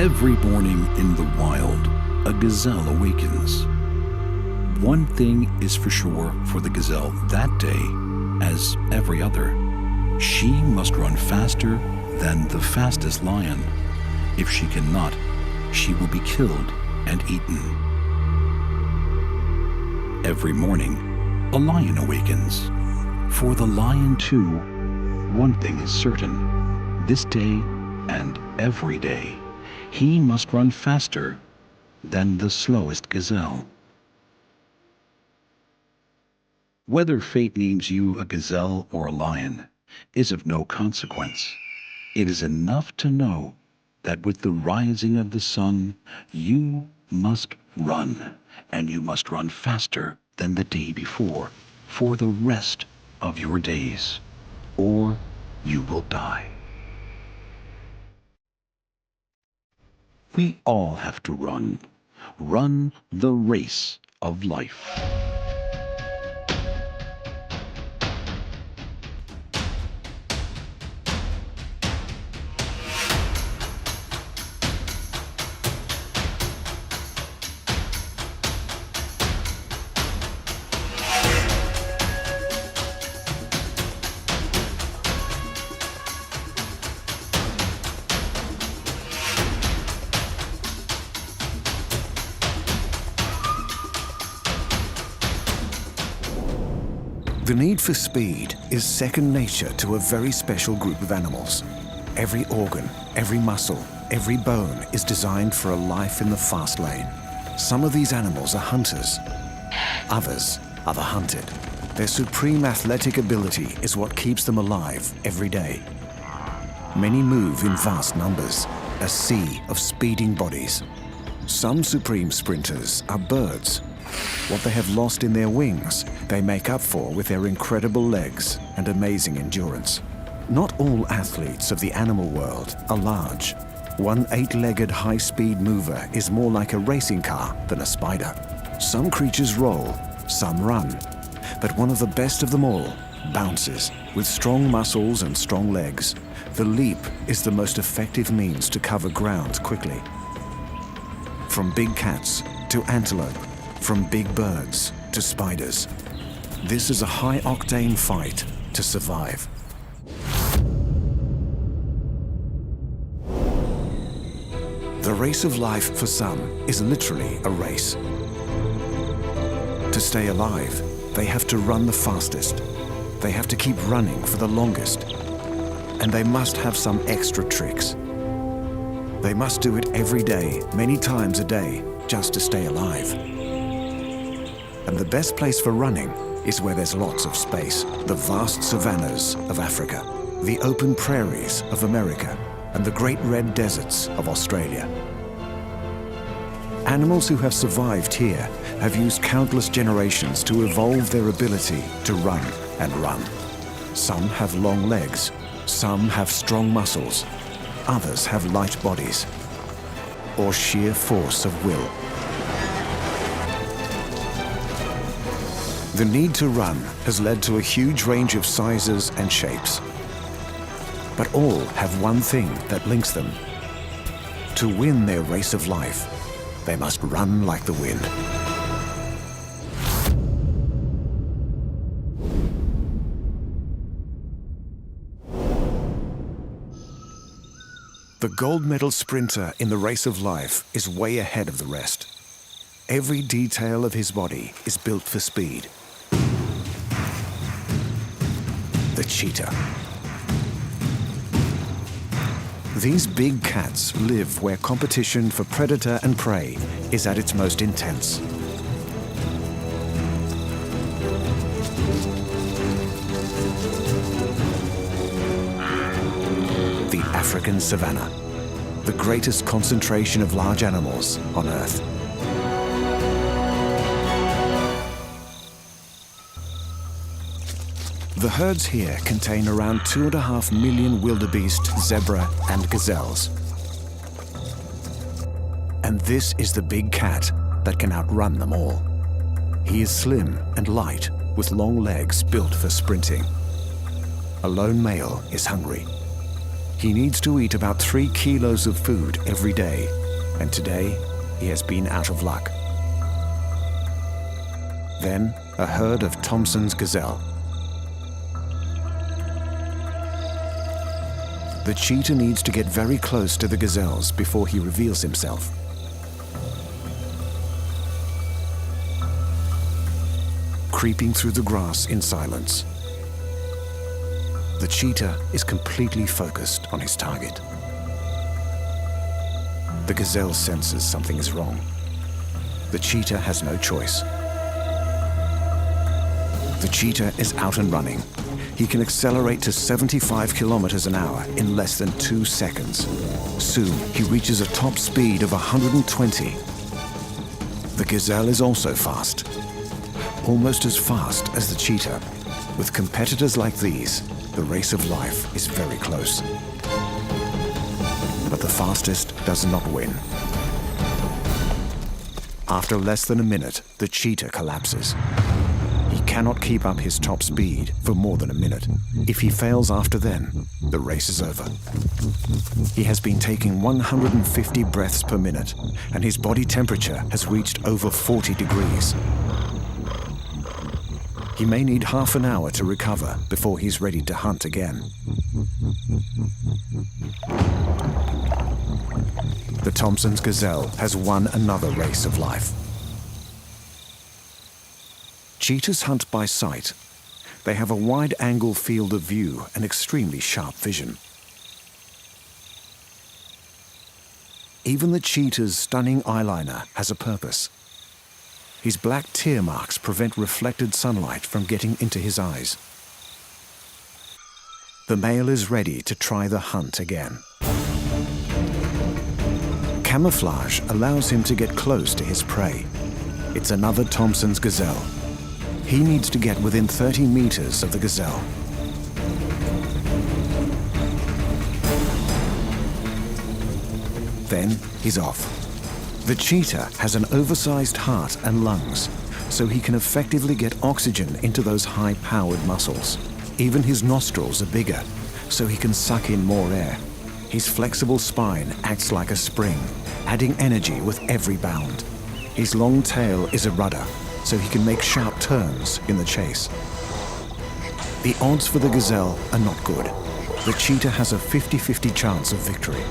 Every morning in the wild, a gazelle awakens. One thing is for sure for the gazelle that day, as every other. She must run faster than the fastest lion. If she cannot, she will be killed and eaten. Every morning, a lion awakens. For the lion too, one thing is certain. This day and every day, he must run faster than the slowest gazelle. Whether fate names you a gazelle or a lion is of no consequence. It is enough to know that with the rising of the sun, you must run, and you must run faster than the day before for the rest of your days, or you will die. We all have to run the race of life. The need for speed is second nature to a very special group of animals. Every organ, every muscle, every bone is designed for a life in the fast lane. Some of these animals are hunters. Others are the hunted. Their supreme athletic ability is what keeps them alive every day. Many move in vast numbers, a sea of speeding bodies. Some supreme sprinters are birds. What they have lost in their wings, they make up for with their incredible legs and amazing endurance. Not all athletes of the animal world are large. One 8-legged high-speed mover is more like a racing car than a spider. Some creatures roll, some run. But one of the best of them all bounces. With strong muscles and strong legs, the leap is the most effective means to cover ground quickly. From big cats to antelope, from big birds to spiders. This is a high-octane fight to survive. The race of life for some is literally a race. To stay alive, they have to run the fastest. They have to keep running for the longest. And they must have some extra tricks. They must do it every day, many times a day, just to stay alive. And the best place for running is where there's lots of space. The vast savannas of Africa, the open prairies of America, and the great red deserts of Australia. Animals who have survived here have used countless generations to evolve their ability to run and run. Some have long legs, some have strong muscles, others have light bodies, or sheer force of will. The need to run has led to a huge range of sizes and shapes. But all have one thing that links them. To win their race of life, they must run like the wind. The gold medal sprinter in the race of life is way ahead of the rest. Every detail of his body is built for speed. The cheetah. These big cats live where competition for predator and prey is at its most intense. The African savanna, the greatest concentration of large animals on Earth. The herds here contain around 2.5 million wildebeest, zebra, and gazelles. And this is the big cat that can outrun them all. He is slim and light, with long legs built for sprinting. A lone male is hungry. He needs to eat about 3 kilos of food every day, and today he has been out of luck. Then, a herd of Thompson's gazelle. The cheetah needs to get very close to the gazelles before he reveals himself. Creeping through the grass in silence, the cheetah is completely focused on his target. The gazelle senses something is wrong. The cheetah has no choice. The cheetah is out and running. He can accelerate to 75 kilometers an hour in less than 2 seconds. Soon, he reaches a top speed of 120. The gazelle is also fast, almost as fast as the cheetah. With competitors like these, the race of life is very close. But the fastest does not win. After less than a minute, the cheetah collapses. He cannot keep up his top speed for more than a minute. If he fails after then, the race is over. He has been taking 150 breaths per minute, and his body temperature has reached over 40 degrees. He may need half an hour to recover before he's ready to hunt again. The Thompson's gazelle has won another race of life. Cheetahs hunt by sight. They have a wide-angle field of view and extremely sharp vision. Even the cheetah's stunning eyeliner has a purpose. His black tear marks prevent reflected sunlight from getting into his eyes. The male is ready to try the hunt again. Camouflage allows him to get close to his prey. It's another Thompson's gazelle. He needs to get within 30 meters of the gazelle. Then he's off. The cheetah has an oversized heart and lungs, so he can effectively get oxygen into those high-powered muscles. Even his nostrils are bigger, so he can suck in more air. His flexible spine acts like a spring, adding energy with every bound. His long tail is a rudder, so he can make sharp turns in the chase. The odds for the gazelle are not good. The cheetah has a 50-50 chance of victory.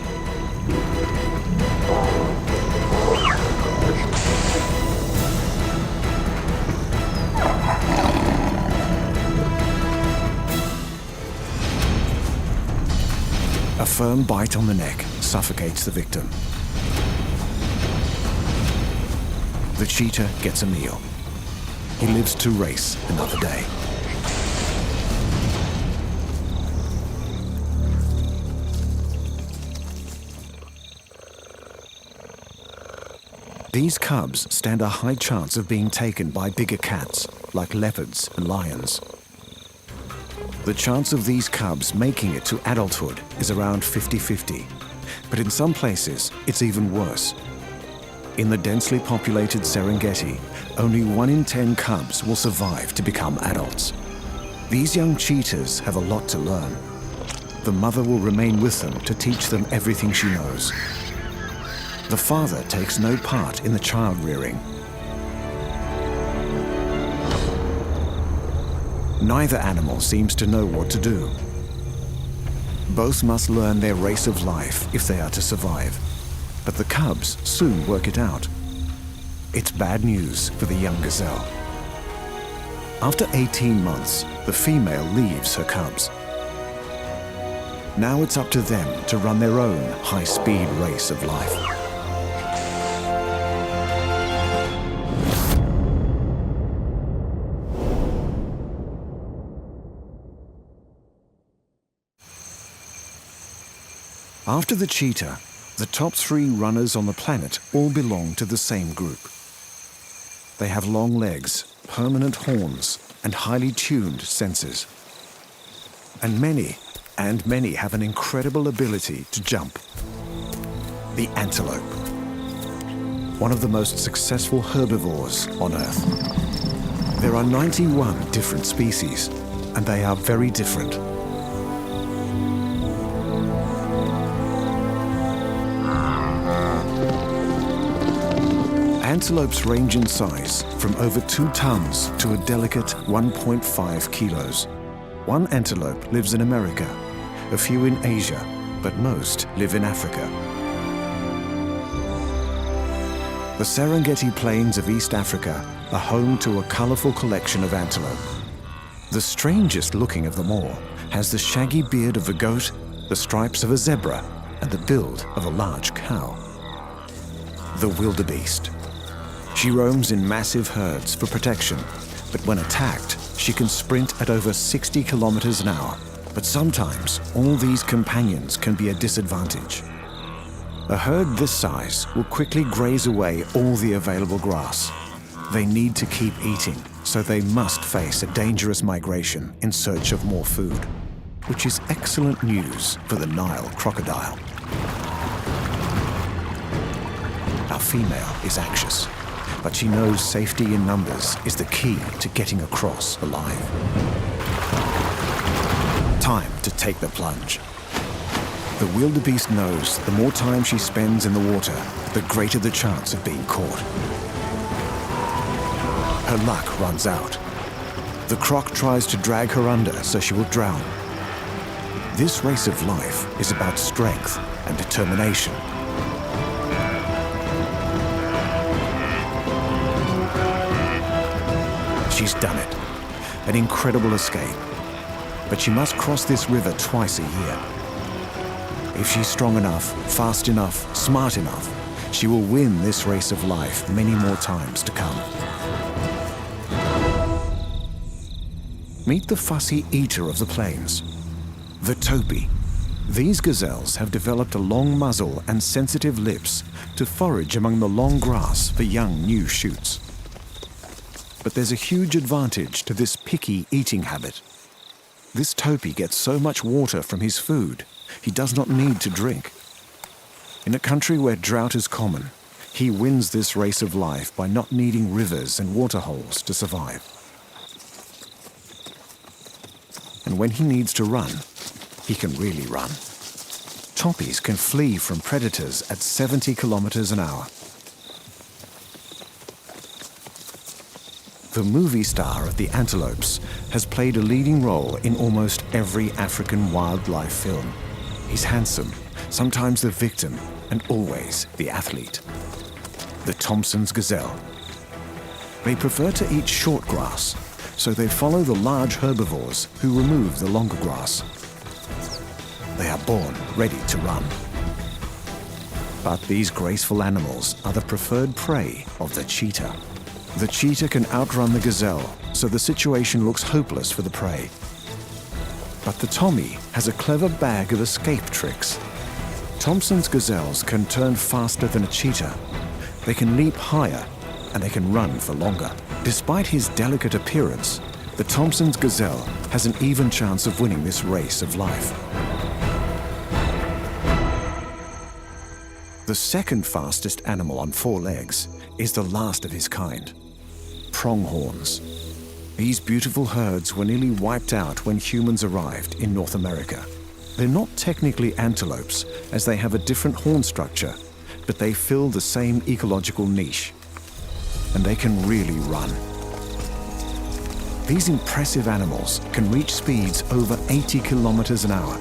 A firm bite on the neck suffocates the victim. The cheetah gets a meal. He lives to race another day. These cubs stand a high chance of being taken by bigger cats, like leopards and lions. The chance of these cubs making it to adulthood is around 50-50, but in some places it's even worse. In the densely populated Serengeti, only 1 in 10 cubs will survive to become adults. These young cheetahs have a lot to learn. The mother will remain with them to teach them everything she knows. The father takes no part in the child rearing. Neither animal seems to know what to do. Both must learn their race of life if they are to survive. But the cubs soon work it out. It's bad news for the young gazelle. After 18 months, the female leaves her cubs. Now it's up to them to run their own high-speed race of life. After the cheetah, the top 3 runners on the planet all belong to the same group. They have long legs, permanent horns, and highly tuned senses. And many have an incredible ability to jump. The antelope, one of the most successful herbivores on Earth. There are 91 different species, and they are very different. Antelopes range in size from over 2 tons to a delicate 1.5 kilos. One antelope lives in America, a few in Asia, but most live in Africa. The Serengeti Plains of East Africa are home to a colorful collection of antelope. The strangest looking of them all has the shaggy beard of a goat, the stripes of a zebra, and the build of a large cow. The wildebeest. She roams in massive herds for protection, but when attacked, she can sprint at over 60 kilometers an hour. But sometimes, all these companions can be a disadvantage. A herd this size will quickly graze away all the available grass. They need to keep eating, so they must face a dangerous migration in search of more food, which is excellent news for the Nile crocodile. Our female is anxious, but she knows safety in numbers is the key to getting across alive. Time to take the plunge. The wildebeest knows the more time she spends in the water, the greater the chance of being caught. Her luck runs out. The croc tries to drag her under so she will drown. This race of life is about strength and determination. She's done it. An incredible escape. But she must cross this river twice a year. If she's strong enough, fast enough, smart enough, she will win this race of life many more times to come. Meet the fussy eater of the plains, the topi. These gazelles have developed a long muzzle and sensitive lips to forage among the long grass for young new shoots. But there's a huge advantage to this picky eating habit. This topi gets so much water from his food, he does not need to drink. In a country where drought is common, he wins this race of life by not needing rivers and waterholes to survive. And when he needs to run, he can really run. Topis can flee from predators at 70 kilometers an hour. The movie star of the antelopes has played a leading role in almost every African wildlife film. He's handsome, sometimes the victim, and always the athlete. The Thompson's gazelle. They prefer to eat short grass, so they follow the large herbivores who remove the longer grass. They are born ready to run. But these graceful animals are the preferred prey of the cheetah. The cheetah can outrun the gazelle, so the situation looks hopeless for the prey. But the Tommy has a clever bag of escape tricks. Thompson's gazelles can turn faster than a cheetah. They can leap higher, and they can run for longer. Despite his delicate appearance, the Thompson's gazelle has an even chance of winning this race of life. The second fastest animal on 4 legs is the last of his kind. Pronghorns. These beautiful herds were nearly wiped out when humans arrived in North America. They're not technically antelopes, as they have a different horn structure, but they fill the same ecological niche. And they can really run. These impressive animals can reach speeds over 80 kilometers an hour.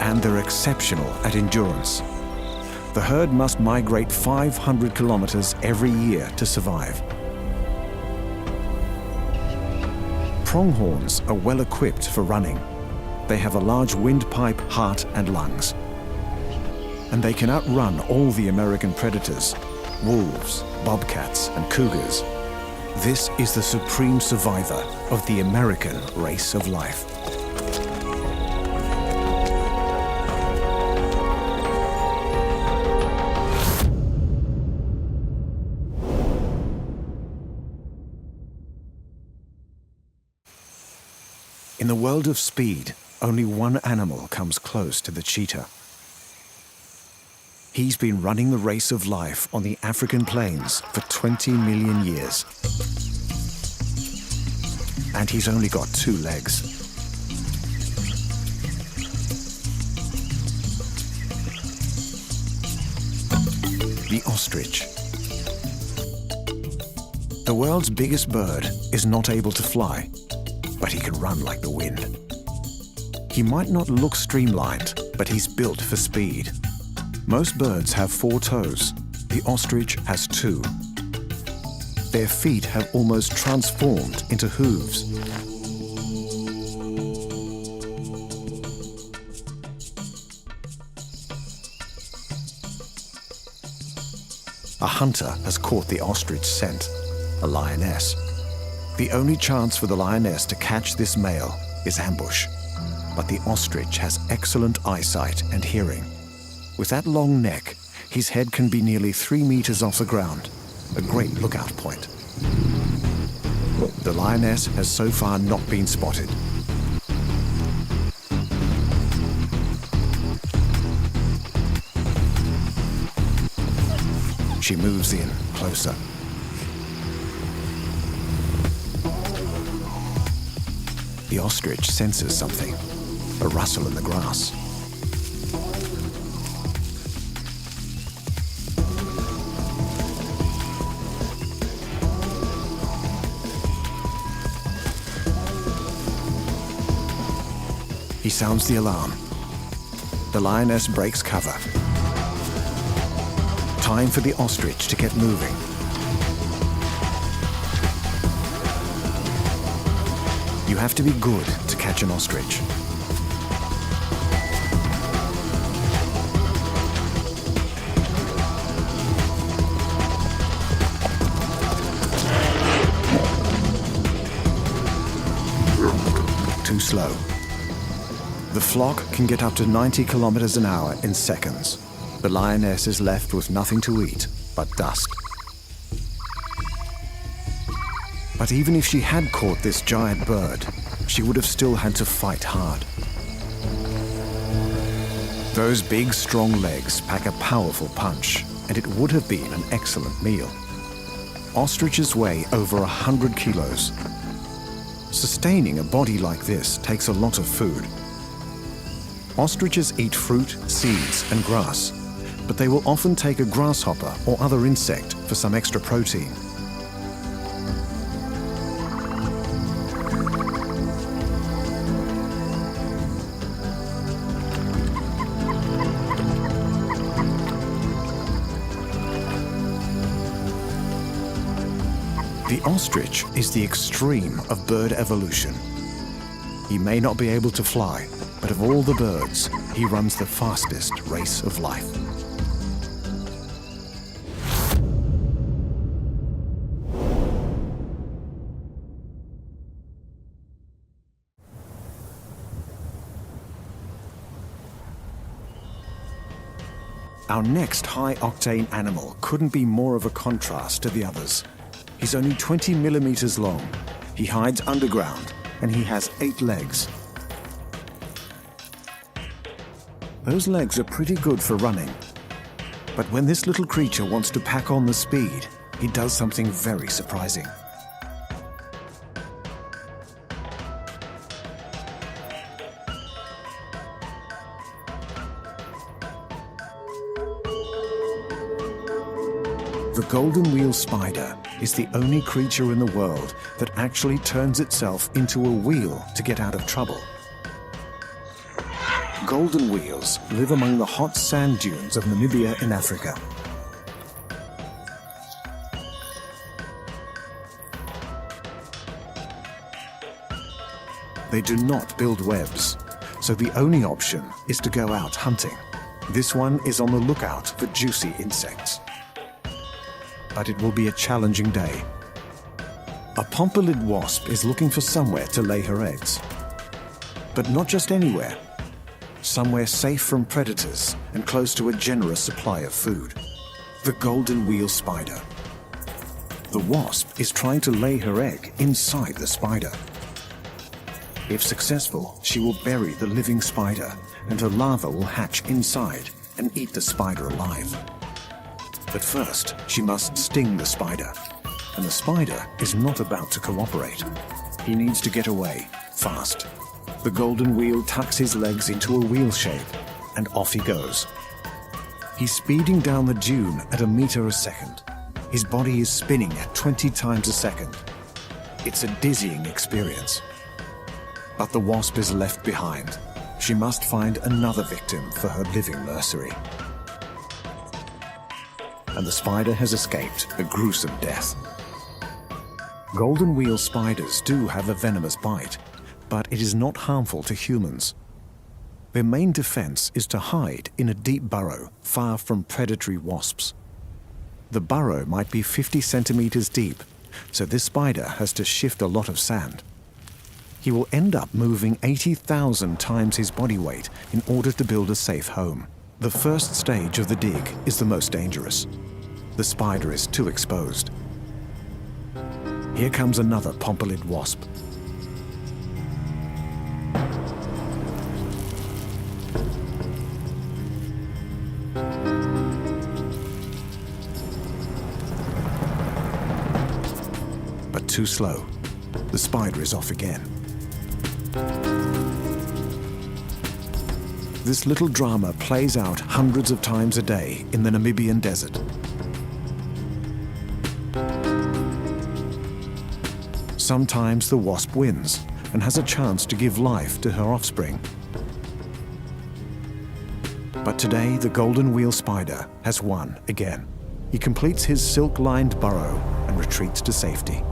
And they're exceptional at endurance. The herd must migrate 500 kilometers every year to survive. Pronghorns are well equipped for running. They have a large windpipe, heart, and lungs. And they can outrun all the American predators, wolves, bobcats, and cougars. This is the supreme survivor of the American race of life. In the world of speed, only one animal comes close to the cheetah. He's been running the race of life on the African plains for 20 million years. And he's only got 2 legs. the ostrich. The world's biggest bird is not able to fly, but he can run like the wind. He might not look streamlined, but he's built for speed. Most birds have 4 toes. The ostrich has 2. Their feet have almost transformed into hooves. A hunter has caught the ostrich scent, a lioness. The only chance for the lioness to catch this male is ambush. But the ostrich has excellent eyesight and hearing. With that long neck, his head can be nearly 3 meters off the ground, a great lookout point. The lioness has so far not been spotted. She moves in closer. The ostrich senses something, a rustle in the grass. He sounds the alarm. The lioness breaks cover. Time for the ostrich to get moving. You have to be good to catch an ostrich. Too slow. The flock can get up to 90 kilometers an hour in seconds. The lioness is left with nothing to eat but dust. But even if she had caught this giant bird, she would have still had to fight hard. Those big, strong legs pack a powerful punch, and it would have been an excellent meal. Ostriches weigh over 100 kilos. Sustaining a body like this takes a lot of food. Ostriches eat fruit, seeds, and grass, but they will often take a grasshopper or other insect for some extra protein. The ostrich is the extreme of bird evolution. He may not be able to fly, but of all the birds, he runs the fastest race of life. Our next high-octane animal couldn't be more of a contrast to the others. He's only 20 millimeters long. He hides underground, and he has 8 legs. Those legs are pretty good for running. But when this little creature wants to pack on the speed, he does something very surprising. The golden wheel spider is the only creature in the world that actually turns itself into a wheel to get out of trouble. Golden wheels live among the hot sand dunes of Namibia in Africa. They do not build webs, so the only option is to go out hunting. This one is on the lookout for juicy insects. But it will be a challenging day. A pompelid wasp is looking for somewhere to lay her eggs. But not just anywhere. Somewhere safe from predators and close to a generous supply of food. The golden wheel spider. The wasp is trying to lay her egg inside the spider. If successful, she will bury the living spider, and her larva will hatch inside and eat the spider alive. But first, she must sting the spider, and the spider is not about to cooperate. He needs to get away, fast. The golden wheel tucks his legs into a wheel shape, and off he goes. He's speeding down the dune at a meter a second. His body is spinning at 20 times a second. It's a dizzying experience. But the wasp is left behind. She must find another victim for her living nursery. And the spider has escaped a gruesome death. Golden wheel spiders do have a venomous bite, but it is not harmful to humans. Their main defense is to hide in a deep burrow far from predatory wasps. The burrow might be 50 centimeters deep, so this spider has to shift a lot of sand. He will end up moving 80,000 times his body weight in order to build a safe home. The first stage of the dig is the most dangerous. The spider is too exposed. Here comes another pompilid wasp. But too slow. The spider is off again. This little drama plays out hundreds of times a day in the Namibian desert. Sometimes the wasp wins and has a chance to give life to her offspring. But today, the golden wheel spider has won again. He completes his silk-lined burrow and retreats to safety.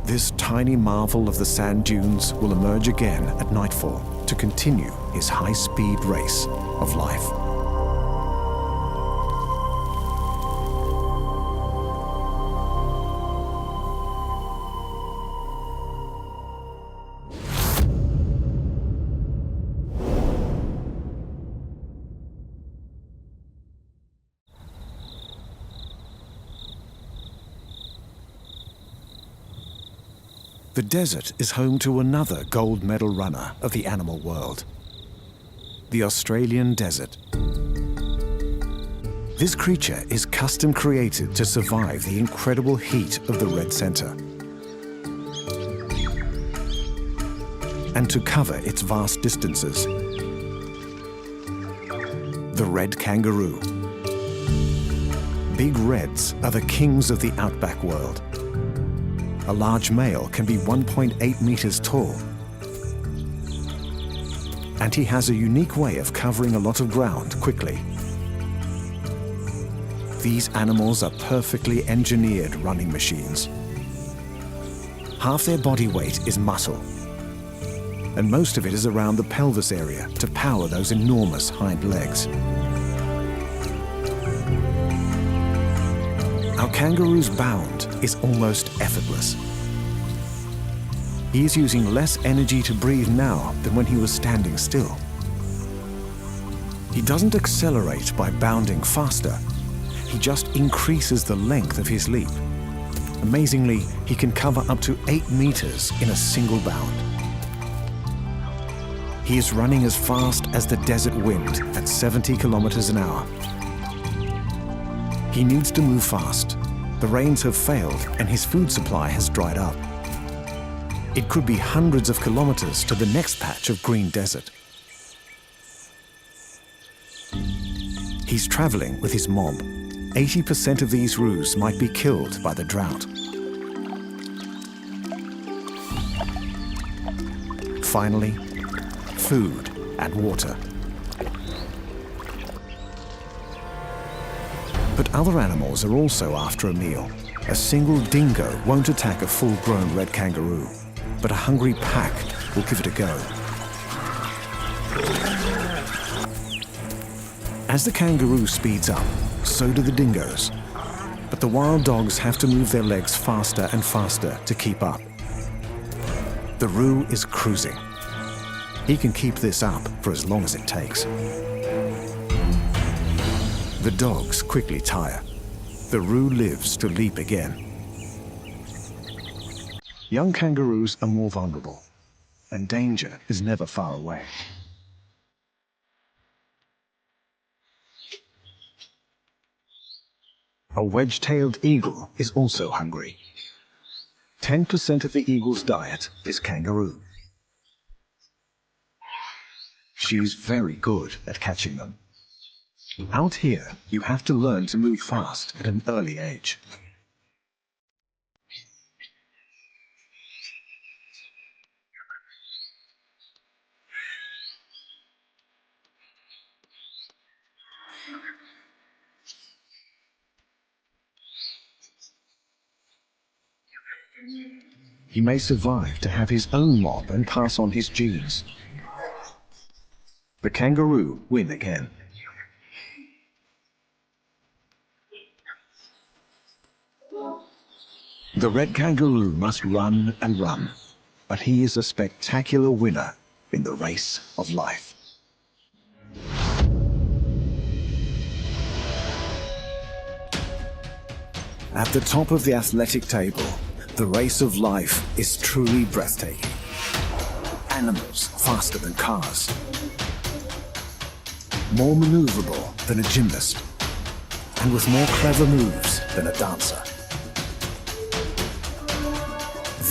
This tiny marvel of the sand dunes will emerge again at nightfall to continue his high-speed race of life. The desert is home to another gold medal runner of the animal world, the Australian desert. This creature is custom created to survive the incredible heat of the red center and to cover its vast distances. The red kangaroo. Big reds are the kings of the outback world. A large male can be 1.8 meters tall. And he has a unique way of covering a lot of ground quickly. These animals are perfectly engineered running machines. Half their body weight is muscle, and most of it is around the pelvis area to power those enormous hind legs. Our kangaroo's bound is almost effortless. He is using less energy to breathe now than when he was standing still. He doesn't accelerate by bounding faster. He just increases the length of his leap. Amazingly, he can cover up to 8 meters in a single bound. He is running as fast as the desert wind at 70 kilometers an hour. He needs to move fast. The rains have failed and his food supply has dried up. It could be hundreds of kilometers to the next patch of green desert. He's traveling with his mob. 80% of these roos might be killed by the drought. Finally, food and water. But other animals are also after a meal. A single dingo won't attack a full-grown red kangaroo, but a hungry pack will give it a go. As the kangaroo speeds up, so do the dingoes. But the wild dogs have to move their legs faster and faster to keep up. The roo is cruising. He can keep this up for as long as it takes. The dogs quickly tire. The roo lives to leap again. Young kangaroos are more vulnerable, and danger is never far away. A wedge-tailed eagle is also hungry. 10% of the eagle's diet is kangaroo. She's very good at catching them. Out here, you have to learn to move fast at an early age. He may survive to have his own mob and pass on his genes. The kangaroo win again. The red kangaroo must run and run, but he is a spectacular winner in the race of life. At the top of the athletic table, the race of life is truly breathtaking. Animals faster than cars, more maneuverable than a gymnast, and with more clever moves than a dancer.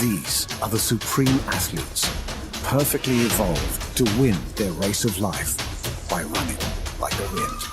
These are the supreme athletes, perfectly evolved to win their race of life by running like the wind.